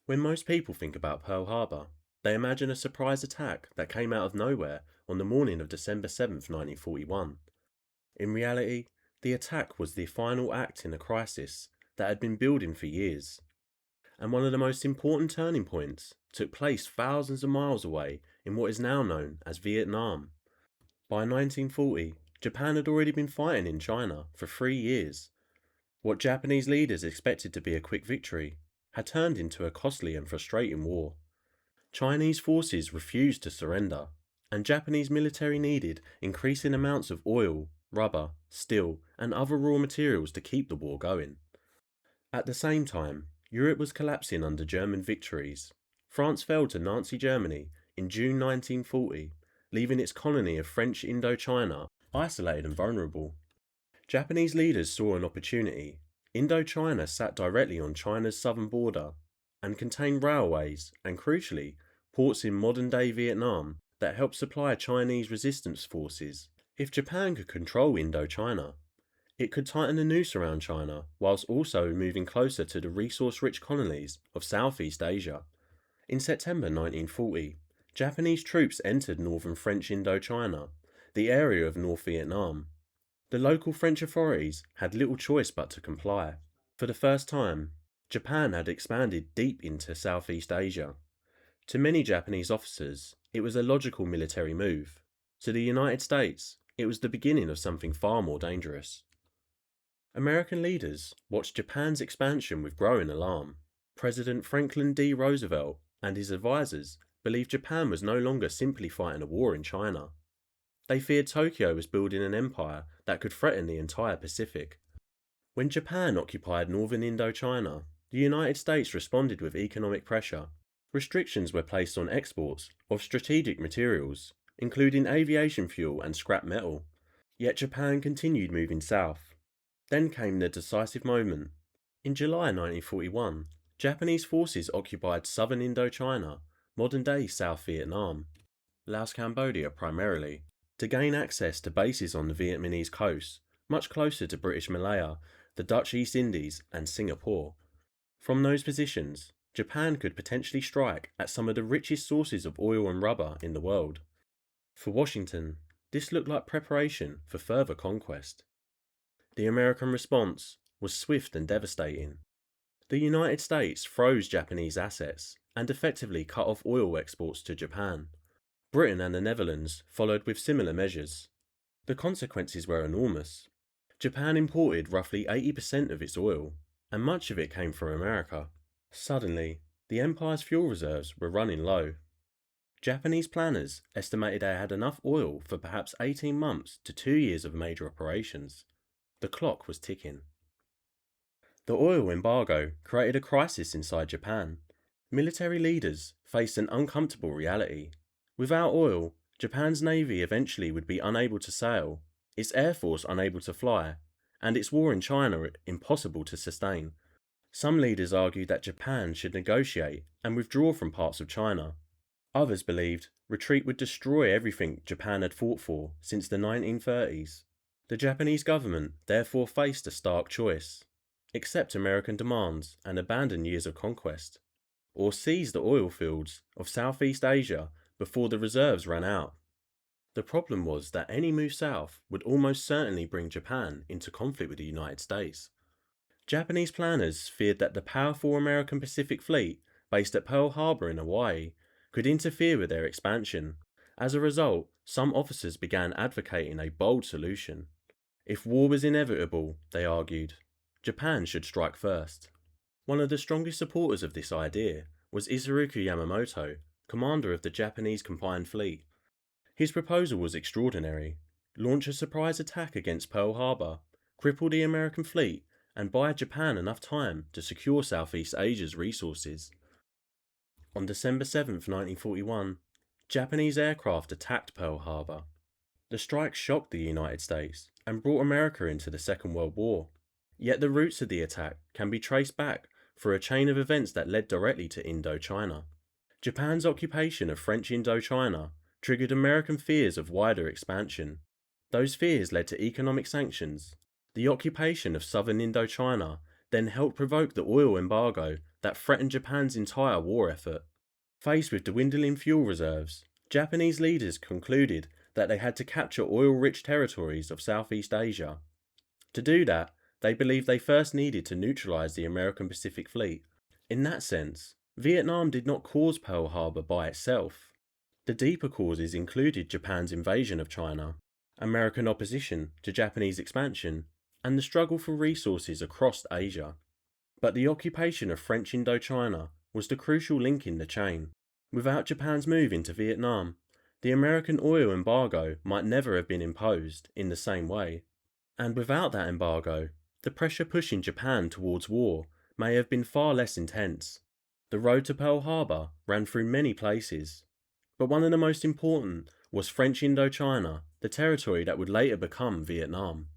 When most people think about Pearl Harbor, they imagine a surprise attack that came out of nowhere on the morning of December 7th, 1941. In reality, the attack was the final act in a crisis that had been building for years, and one of the most important turning points took place thousands of miles away in what is now known as Vietnam. By 1940, Japan had already been fighting in China for 3 years. What Japanese leaders expected to be a quick victory had turned into a costly and frustrating war. Chinese forces refused to surrender, and Japanese military needed increasing amounts of oil, rubber, steel, and other raw materials to keep the war going. At the same time, Europe was collapsing under German victories. France fell to Nazi Germany in June 1940, leaving its colony of French Indochina isolated and vulnerable. Japanese leaders saw an opportunity. Indochina sat directly on China's southern border and contained railways and, crucially, ports in modern-day Vietnam that helped supply Chinese resistance forces. If Japan could control Indochina, it could tighten the noose around China whilst also moving closer to the resource-rich colonies of Southeast Asia. In September 1940, Japanese troops entered northern French Indochina, the area of North Vietnam. The local French authorities had little choice but to comply. For the first time, Japan had expanded deep into Southeast Asia. To many Japanese officers, it was a logical military move. To the United States, it was the beginning of something far more dangerous. American leaders watched Japan's expansion with growing alarm. President Franklin D. Roosevelt and his advisors believed Japan was no longer simply fighting a war in China. They feared Tokyo was building an empire that could threaten the entire Pacific. When Japan occupied northern Indochina, the United States responded with economic pressure. Restrictions were placed on exports of strategic materials, including aviation fuel and scrap metal. Yet Japan continued moving south. Then came the decisive moment. In July 1941, Japanese forces occupied southern Indochina, modern-day South Vietnam, Laos, Cambodia primarily, to gain access to bases on the Vietnamese coast, much closer to British Malaya, the Dutch East Indies, and Singapore. From those positions, Japan could potentially strike at some of the richest sources of oil and rubber in the world. For Washington, this looked like preparation for further conquest. The American response was swift and devastating. The United States froze Japanese assets and effectively cut off oil exports to Japan. Britain and the Netherlands followed with similar measures. The consequences were enormous. Japan imported roughly 80% of its oil, and much of it came from America. Suddenly, the empire's fuel reserves were running low. Japanese planners estimated they had enough oil for perhaps 18 months to 2 years of major operations. The clock was ticking. The oil embargo created a crisis inside Japan. Military leaders faced an uncomfortable reality. Without oil, Japan's navy eventually would be unable to sail, its air force unable to fly, and its war in China impossible to sustain. Some leaders argued that Japan should negotiate and withdraw from parts of China. Others believed retreat would destroy everything Japan had fought for since the 1930s. The Japanese government therefore faced a stark choice: accept American demands and abandon years of conquest, or seize the oil fields of Southeast Asia before the reserves ran out. The problem was that any move south would almost certainly bring Japan into conflict with the United States. Japanese planners feared that the powerful American Pacific Fleet, based at Pearl Harbor in Hawaii, could interfere with their expansion. As a result, some officers began advocating a bold solution. If war was inevitable, they argued, Japan should strike first. One of the strongest supporters of this idea was Isoroku Yamamoto, commander of the Japanese Combined Fleet. His proposal was extraordinary: launch a surprise attack against Pearl Harbor, cripple the American fleet, and buy Japan enough time to secure Southeast Asia's resources. On December 7th, 1941, Japanese aircraft attacked Pearl Harbor. The strike shocked the United States and brought America into the Second World War. Yet the roots of the attack can be traced back through a chain of events that led directly to Indochina. Japan's occupation of French Indochina triggered American fears of wider expansion. Those fears led to economic sanctions. The occupation of southern Indochina then helped provoke the oil embargo that threatened Japan's entire war effort. Faced with dwindling fuel reserves, Japanese leaders concluded that they had to capture oil-rich territories of Southeast Asia. To do that, they believed they first needed to neutralize the American Pacific Fleet. In that sense, Vietnam did not cause Pearl Harbor by itself. The deeper causes included Japan's invasion of China, American opposition to Japanese expansion, and the struggle for resources across Asia. But the occupation of French Indochina was the crucial link in the chain. Without Japan's move into Vietnam, the American oil embargo might never have been imposed in the same way. And without that embargo, the pressure pushing Japan towards war may have been far less intense. The road to Pearl Harbor ran through many places, but one of the most important was French Indochina, the territory that would later become Vietnam.